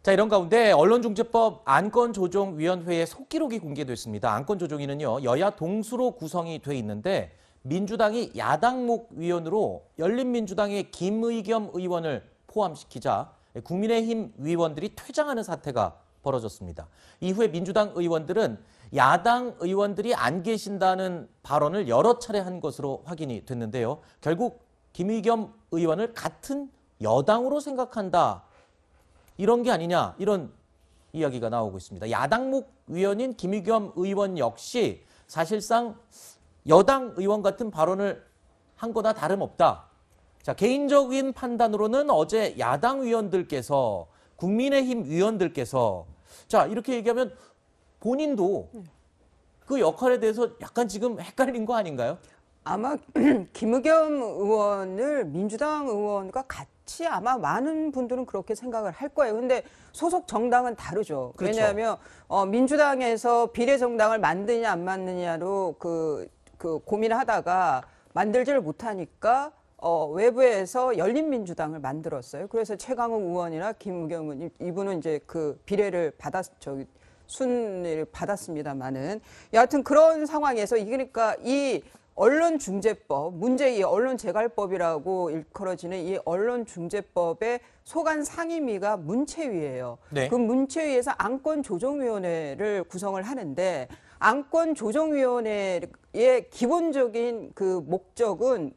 자, 이런 가운데 언론중재법 안건조정위원회의 속기록이 공개됐습니다. 안건조정위는요, 여야 동수로 구성이 돼 있는데 민주당이 야당목 위원으로 열린민주당의 김의겸 의원을 포함시키자 국민의힘 의원들이 퇴장하는 사태가 벌어졌습니다. 이후에 민주당 의원들은 야당 의원들이 안 계신다는 발언을 여러 차례 한 것으로 확인이 됐는데요. 결국 김의겸 의원을 같은 여당으로 생각한다. 이런 게 아니냐, 이런 이야기가 나오고 있습니다. 야당목 위원인 김의겸 의원 역시 사실상 여당 의원 같은 발언을 한 거나 다름없다. 자, 개인적인 판단으로는 어제 야당 위원들께서, 국민의힘 위원들께서 자, 이렇게 얘기하면 본인도 그 역할에 대해서 약간 지금 헷갈린 거 아닌가요? 아마 김의겸 의원을 민주당 의원과 같이 아마 많은 분들은 그렇게 생각을 할 거예요. 근데 소속 정당은 다르죠. 그렇죠. 왜냐하면 민주당에서 비례정당을 만드냐 안 만드냐로 그 고민을 하다가 만들지를 못하니까 외부에서 열린민주당을 만들었어요. 그래서 최강욱 의원이나 김의겸 의원 이분은 이제 그 비례를 순위를 받았습니다만은 여하튼 그런 상황에서 그러니까 이 언론중재법, 문제의 언론재갈법이라고 일컬어지는 이 언론중재법의 소관 상임위가 문체위예요. 네. 그 문체위에서 안건조정위원회를 구성을 하는데 안건조정위원회의 기본적인 그 목적은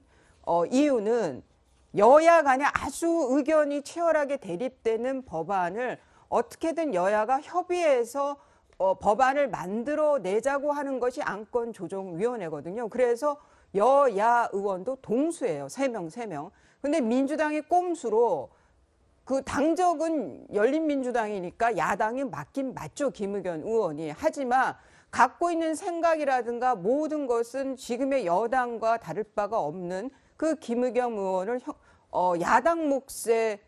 이유는 여야 간에 아주 의견이 치열하게 대립되는 법안을 어떻게든 여야가 협의해서 법안을 만들어내자고 하는 것이 안건조정위원회거든요. 그래서 여야 의원도 동수예요. 3명. 근데 민주당이 꼼수로 그 당적은 열린민주당이니까 야당이 맞긴 맞죠. 김의겸 의원이. 하지만 갖고 있는 생각이라든가 모든 것은 지금의 여당과 다를 바가 없는 그 김의겸 의원을 야당 몫의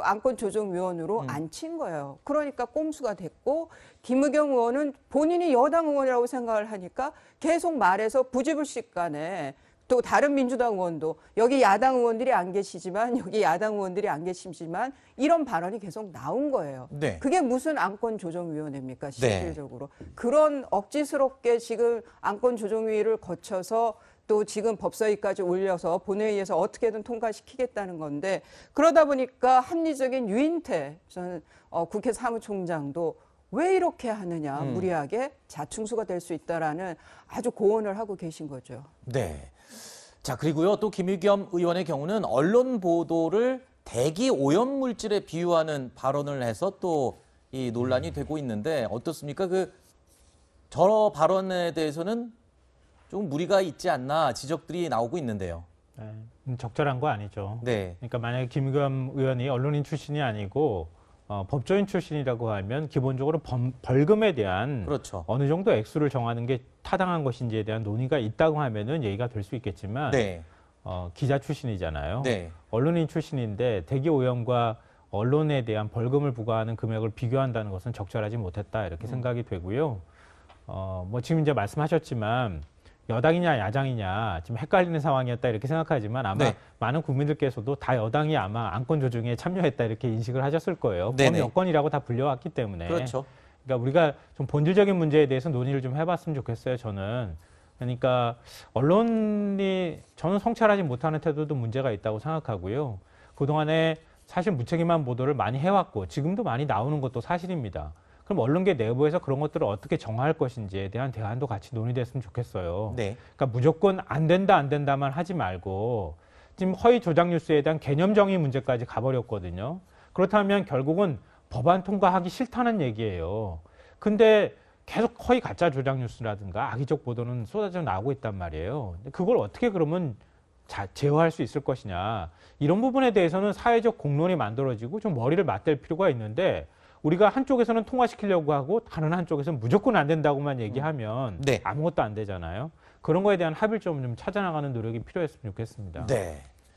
안건조정위원으로 앉힌 거예요. 그러니까 꼼수가 됐고 김의겸 의원은 본인이 여당 의원이라고 생각을 하니까 계속 말해서 부지불식 간에 또 다른 민주당 의원도 여기 야당 의원들이 안 계시지만 여기 야당 의원들이 안 계시지만 이런 발언이 계속 나온 거예요. 네. 그게 무슨 안건조정위원회입니까? 실질적으로. 네. 그런 억지스럽게 지금 안건조정위를 거쳐서 또 지금 법사위까지 올려서 본회의에서 어떻게든 통과시키겠다는 건데 그러다 보니까 합리적인 유인태 전 국회 사무총장도 왜 이렇게 하느냐 무리하게 자충수가 될 수 있다라는 아주 고언을 하고 계신 거죠. 네. 자, 그리고요 또 김의겸 의원의 경우는 언론 보도를 대기 오염 물질에 비유하는 발언을 해서 또 이 논란이 되고 있는데 어떻습니까? 저 발언에 대해서는 좀 무리가 있지 않나 지적들이 나오고 있는데요. 네, 적절한 거 아니죠. 네. 그러니까 만약에 김의겸 의원이 언론인 출신이 아니고 법조인 출신이라고 하면 기본적으로 벌금에 대한 그렇죠. 어느 정도 액수를 정하는 게 타당한 것인지에 대한 논의가 있다고 하면은 얘기가 될 수 있겠지만 네. 기자 출신이잖아요. 네. 언론인 출신인데 대기 오염과 언론에 대한 벌금을 부과하는 금액을 비교한다는 것은 적절하지 못했다 이렇게 생각이 되고요. 뭐 지금 이제 말씀하셨지만 여당이냐 야당이냐 지금 헷갈리는 상황이었다 이렇게 생각하지만 아마 네. 많은 국민들께서도 다 여당이 아마 안건 조정에 참여했다 이렇게 인식을 하셨을 거예요. 네네. 범여권이라고 다 불려왔기 때문에. 그렇죠. 그러니까 우리가 좀 본질적인 문제에 대해서 논의를 좀 해봤으면 좋겠어요. 저는. 그러니까 언론이 저는 성찰하지 못하는 태도도 문제가 있다고 생각하고요. 그동안에 사실 무책임한 보도를 많이 해왔고 지금도 많이 나오는 것도 사실입니다. 그럼 언론계 내부에서 그런 것들을 어떻게 정할 것인지에 대한 대안도 같이 논의됐으면 좋겠어요. 네. 그러니까 무조건 안 된다만 하지 말고 지금 허위 조작 뉴스에 대한 개념 정의 문제까지 가버렸거든요. 그렇다면 결국은 법안 통과하기 싫다는 얘기예요. 근데 계속 허위 가짜 조작 뉴스라든가 악의적 보도는 쏟아져 나오고 있단 말이에요. 그걸 어떻게 그러면 제어할 수 있을 것이냐. 이런 부분에 대해서는 사회적 공론이 만들어지고 좀 머리를 맞댈 필요가 있는데 우리가 한쪽에서는 통과시키려고 하고 다른 한쪽에서는 무조건 안 된다고만 얘기하면 네. 아무것도 안 되잖아요. 그런 거에 대한 합의점을 좀 찾아나가는 노력이 필요했으면 좋겠습니다. 네.